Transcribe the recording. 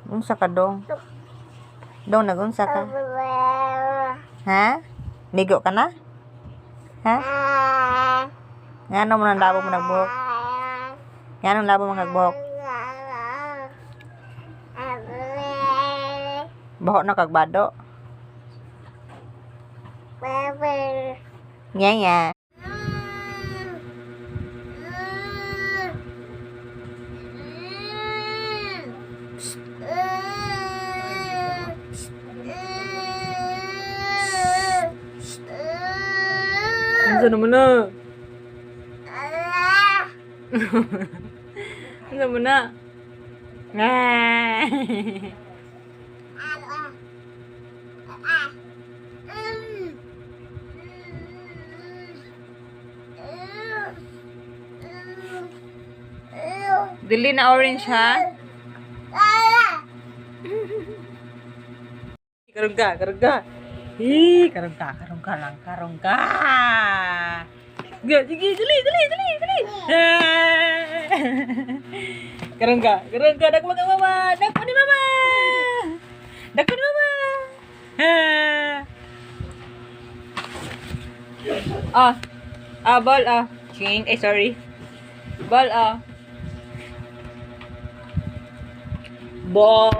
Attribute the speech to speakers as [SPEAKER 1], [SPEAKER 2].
[SPEAKER 1] Unsa ka dong? Dong nagunsa ka? Ha? Ligo ka na? Ha? Ngano mo nang labo mo nagbuhok? Ngano labo mo nagbuhok? Bahok na kagbado. Nya nya. Ano naman na? Ano naman na? Dili na orange ha? Karong ka. Karong ka. Sige, dali. Karong ka, dagko ni mama. Dagko ni mama. Ball Ching, sorry. Ball Ball.